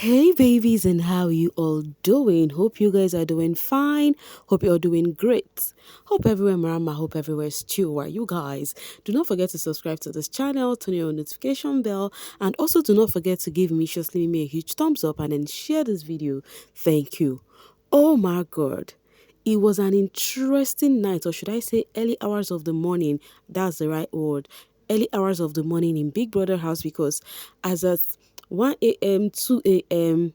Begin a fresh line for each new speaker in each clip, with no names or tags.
Hey babies, and how you all doing? Hope you guys are doing fine. Hope you're doing great. Hope everywhere Marama, hope everywhere Stew. You guys, do not forget to subscribe to this channel, turn your notification bell, and also do not forget to give me a huge thumbs up and then share this video. Thank you. Oh my god. It was an interesting night, or should I say early hours of the morning. That's the right word. Early hours of the morning in Big Brother house, because as at 1 a.m., 2 a.m.,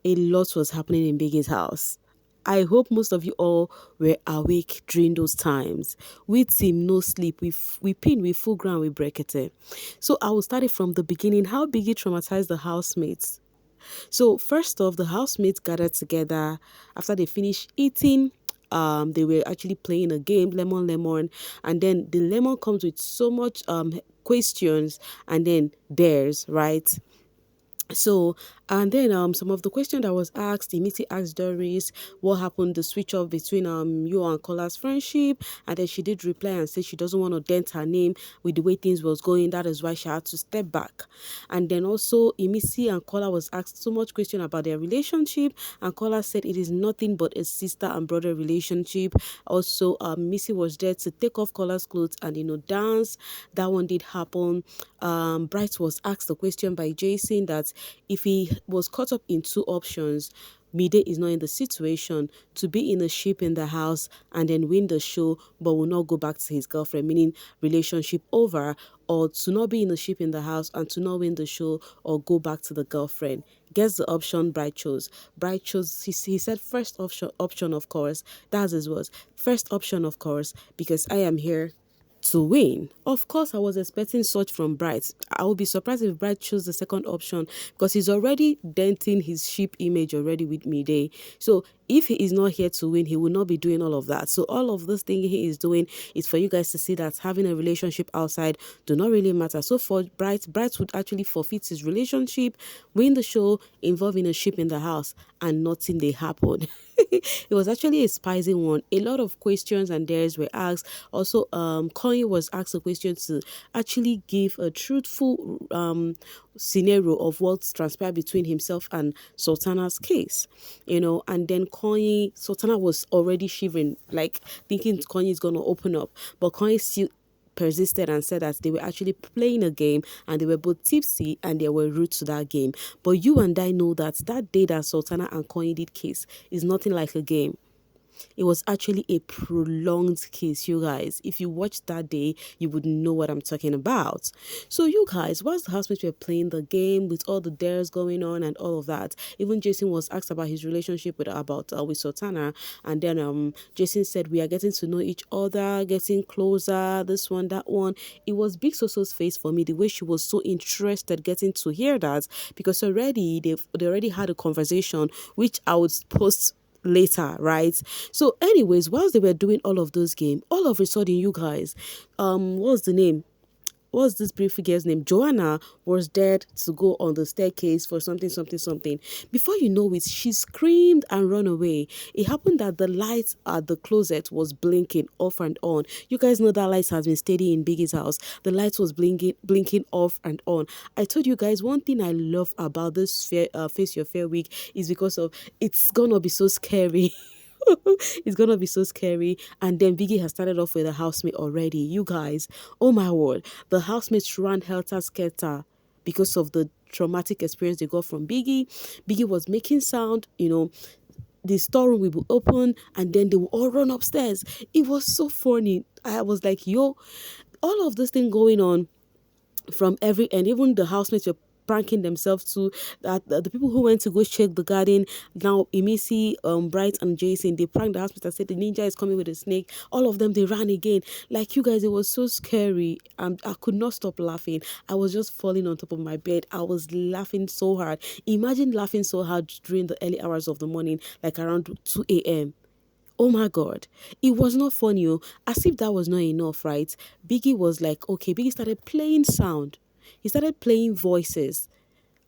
a lot was happening in Biggie's house. I hope most of you all were awake during those times. With him, no sleep, we pin, we full ground, we break it. So I will start it from the beginning. How Biggie traumatized the housemates. So first off, the housemates gathered together after they finished eating. They were actually playing a game, lemon lemon, and then the lemon comes with so much questions and then theirs, right? So, and then some of the question that was asked, Imiti asked Doris what happened, the switch off between you and Kola's friendship, and then she did reply and say she doesn't want to dent her name with the way things was going. That is why she had to step back. And then also Imisi and Kola was asked so much question about their relationship, and Kola said it is nothing but a sister and brother relationship. Also, Missy was there to take off Kola's clothes and dance. That one did happen. Bright was asked the question by Jason that if he was caught up in two options, Mide is not in the situation to be in a ship in the house and then win the show, but will not go back to his girlfriend, meaning relationship over, or to not be in a ship in the house and to not win the show or go back to the girlfriend. Guess the option Bright chose. Bright chose, he said first option, of course. That's his words. First option, of course, because I am here to win. Of course, I was expecting such from Bright. I would be surprised if Bright chose the second option because he's already denting his ship image already with Midday. So if he is not here to win, he will not be doing all of that. So all of this thing he is doing is for you guys to see that having a relationship outside do not really matter. So for Bright would actually forfeit his relationship, win the show, involve in a ship in the house, and nothing they happen. It was actually a spicy one. A lot of questions and theirs were asked. Also, Kanye was asked a question to actually give a truthful scenario of what's transpired between himself and Sultana's case, and then Sultana was already shivering, like thinking Kanye is gonna open up, but Kanye still persisted and said that they were actually playing a game and they were both tipsy and they were rude to that game. But you and I know that that day that Sultana and Kanye did kiss is nothing like a game. It was actually a prolonged kiss, you guys. If you watched that day, you would know what I'm talking about. So, you guys, whilst the housemates were playing the game with all the dares going on and all of that, even Jason was asked about his relationship with Sultana, and then Jason said we are getting to know each other, getting closer, this one, that one. It was Big Soso's face for me, the way she was so interested getting to hear that, because already they already had a conversation, which I would post later, right? So anyways, whilst they were doing all of those games, all of a sudden, you guys, what's the name, what's this beautiful girl's name? Joanna was dead to go on the staircase for something, something, something. Before you know it, she screamed and ran away. It happened that the light at the closet was blinking off and on. You guys know that light has been steady in Biggie's house. The light was blinking off and on. I told you guys one thing I love about this Face Your Fair week is because of it's gonna be so scary. It's gonna be so scary. And then Biggie has started off with a housemate already. You guys, oh my word, the housemates ran helter skelter because of the traumatic experience they got from Biggie. Biggie was making sound, the storeroom will be open and then they will all run upstairs. It was so funny. I was like, yo, all of this thing going on from every end. Even the housemates were pranking themselves too. That the people who went to go check the garden, now Emisi, Bright and Jason, they pranked the housemates and said the ninja is coming with a snake. All of them, they ran again. Like, you guys, it was so scary. I could not stop laughing. I was just falling on top of my bed. I was laughing so hard. Imagine laughing so hard during the early hours of the morning, like around 2 a.m. Oh my God. It was not funny. As if that was not enough, right? Biggie was like, okay, Biggie started playing sound. He started playing voices.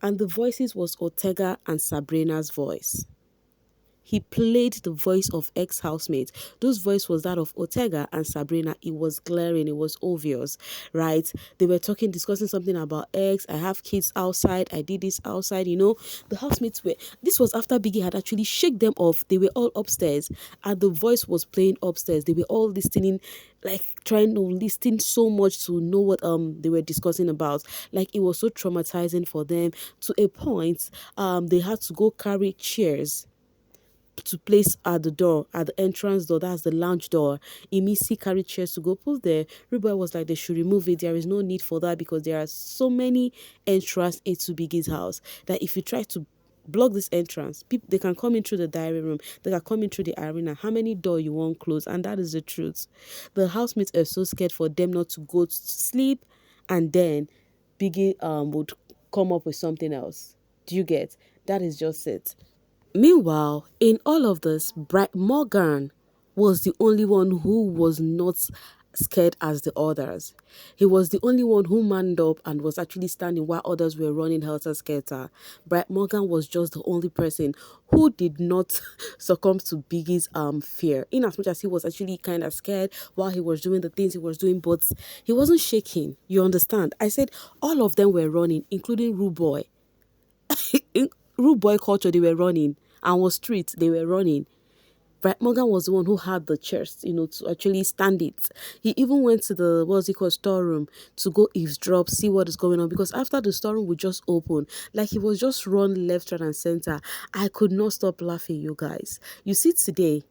And the voices was Ortega and Sabrina's voice. he played the voice of ex-housemate. Those voice was that of Ortega and Sabrina. It was glaring, it was obvious, right? They were talking, discussing something about ex. I have kids outside. I did this outside. The housemates were. This was after Biggie had actually shake them off. They were all upstairs, and the voice was playing upstairs. They were all listening, like trying to listen so much to know what they were discussing about. Like it was so traumatizing for them to a point. They had to go carry chairs to place at the door, at the entrance door. That's the lounge door. Emisi carried chairs to go put there. Ruboy was like, they should remove it. There is no need for that because there are so many entrances into Biggie's house that if you try to block this entrance, people they can come in through the diary room, they can come in through the arena. How many door you won't close? And that is the truth. The housemates are so scared for them not to go to sleep, and then Biggie would come up with something else. Do you get? That is just it. Meanwhile, in all of this, Bright Morgan was the only one who was not scared as the others. He was the only one who manned up and was actually standing while others were running helter-skelter. Bright Morgan was just the only person who did not succumb to Biggie's fear. In as much as he was actually kind of scared while he was doing the things he was doing, but he wasn't shaking. You understand? I said all of them were running, including Rude Boy. In rude boy culture, they were running, and was street, they were running. Bright Morgan was the one who had the chest, to actually stand it. He even went to the, what's it called, storeroom to go eavesdrop, see what is going on. Because after the storeroom would just open, like he was just run left, right, and center. I could not stop laughing, you guys. You see today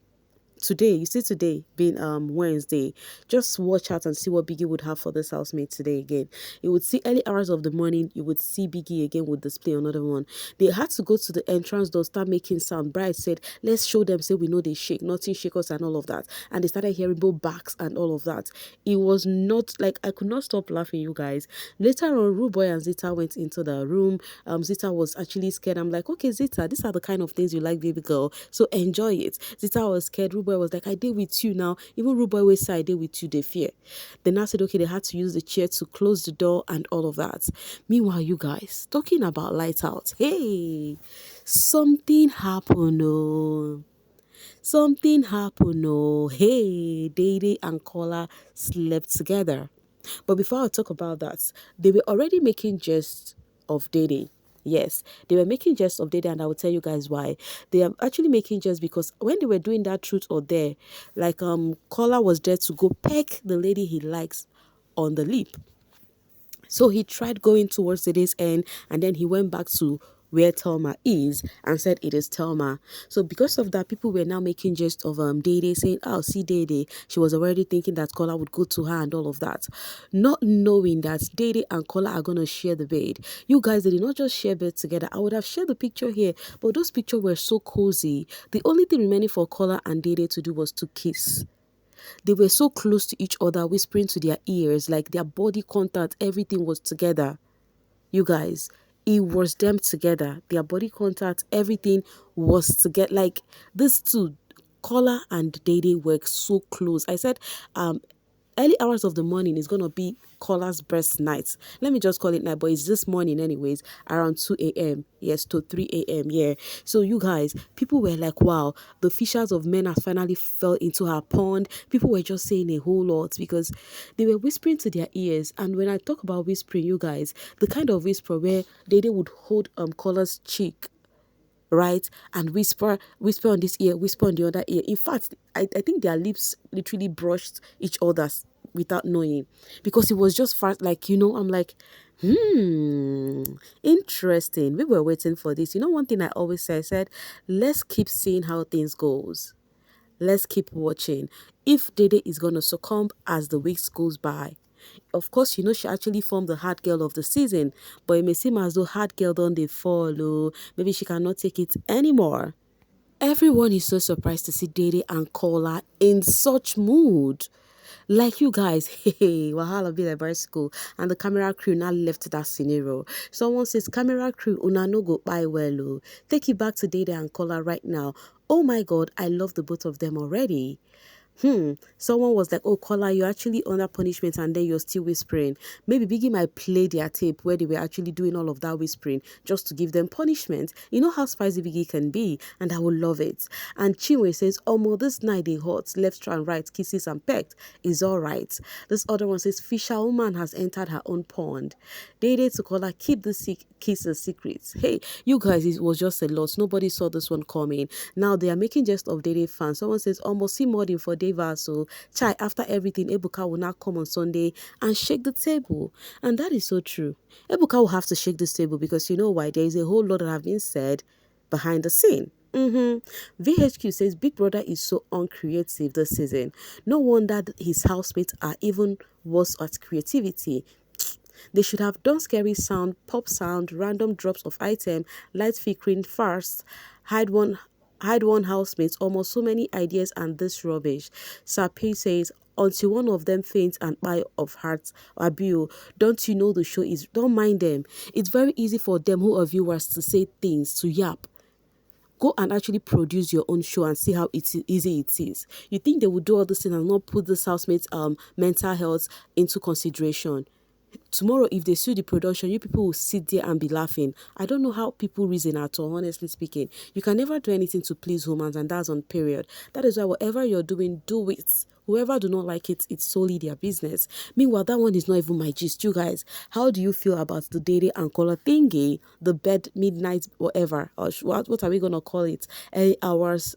being Wednesday, just watch out and see what Biggie would have for this housemate today again. You would see early hours of the morning, you would see Biggie again would display another one. They had to go to the entrance door, start making sound. Bright said, let's show them, say we know they shake, nothing shake us and all of that. And they started hearing both backs and all of that. It was not like, I could not stop laughing, you guys. Later on, Rude Boy and Zita went into the room. Zita was actually scared. I'm like, okay, Zita, these are the kind of things you like, baby girl, so enjoy it. Zita was scared. Rude Boy was like, I did with you now. Even Rude Boy was say I did with you, they fear. Then I said, okay, they had to use the chair to close the door and all of that. Meanwhile, you guys, talking about lights out. Hey, something happened, oh. Something happened, oh. Hey, Dede and Kola slept together. But before I talk about that, they were already making jest of Dede. Yes, they were making jest of Dede, and I will tell you guys why. They are actually making jest because when they were doing that truth or dare, like Kola was there to go peck the lady he likes on the lip. So he tried going towards the day's end, and then he went back to where Telma is and said it is Telma. So because of that, people were now making jest of Dede, saying, oh, see Dede. She was already thinking that Kola would go to her and all of that. Not knowing that Dede and Kola are gonna share the bed. You guys, they did not just share bed together. I would have shared the picture here, but those pictures were so cozy. The only thing remaining for Kola and Dede to do was to kiss. They were so close to each other, whispering to their ears, like their body contact, everything was together. You guys, it was them together. Their body contact, everything was together. Like these two, Kola and Dede, were so close. I said, early hours of the morning is gonna be Kola's best night. Let me just call it night, but it's this morning anyways, around 2 a.m. Yes, to 3 a.m. Yeah. So you guys, people were like, wow, the fishers of men has finally fell into her pond. People were just saying a whole lot because they were whispering to their ears. And when I talk about whispering, you guys, the kind of whisper where Dede would hold Kola's cheek, right, and whisper on this ear, whisper on the other ear. In fact, I think their lips literally brushed each other's without knowing, because it was just fast, like, I'm like, interesting. We were waiting for this. One thing I always say, I said, let's keep seeing how things goes. Let's keep watching if Dede is going to succumb as the weeks goes by. Of course, she actually formed the hard girl of the season, but it may seem as though hard girl don't they follow. Maybe she cannot take it anymore. Everyone is so surprised to see Dede and Kola in such mood. Like you guys, hey, wahala be like bicycle, and the camera crew now left that scenario. Someone says, camera crew, una no go buy well, oh. Take it back to Dede and Kola right now. Oh my God, I love the both of them already. Someone was like, oh, Kola, you're actually under punishment and then you're still whispering. Maybe Biggie might play their tape where they were actually doing all of that whispering just to give them punishment. You know how spicy Biggie can be, and I will love it. And Chinwe says, oh, this night they hot, left and right, kisses and pecked is all right. This other one says, Fisher woman has entered her own pond. Dede to Kola, keep the kisses secrets. Hey, you guys, it was just a lot. Nobody saw this one coming. Now they are making jest of Dede fans. Someone says, almost see more than for Deva. So, chai, after everything, Ebuka will now come on Sunday and shake the table. And that is so true. Ebuka will have to shake this table because you know why? There is a whole lot that have been said behind the scene. VHQ says Big Brother is so uncreative this season. No wonder his housemates are even worse at creativity. They should have done scary sound, pop sound, random drops of item, light flickering fast, hide one housemates, almost so many ideas and this rubbish. Sapi says, until one of them faints and buy of hearts, Abiu, don't you know the show is, don't mind them. It's very easy for them who are viewers to say things, to yap. Go and actually produce your own show and see how easy it is. You think they would do all this thing and not put this housemates' mental health into consideration? Tomorrow, if they sue the production, you people will sit there and be laughing. I don't know how people reason at all, honestly speaking. You can never do anything to please humans, and that's on period. That is why whatever you're doing, do it. Whoever do not like it, it's solely their business. Meanwhile, that one is not even my gist. You guys, how do you feel about the Dede and Kola thingy? The bed, midnight, whatever. Or what are we going to call it? 8 hours,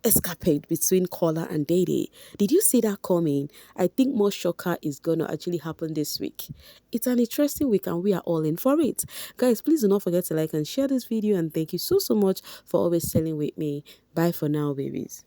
escapade between Kola and Dede. Did you see that coming? I think more shocker is gonna actually happen this week. It's an interesting week and we are all in for it. Guys, please do not forget to like and share this video, and thank you so much for always selling with me. Bye for now, babies.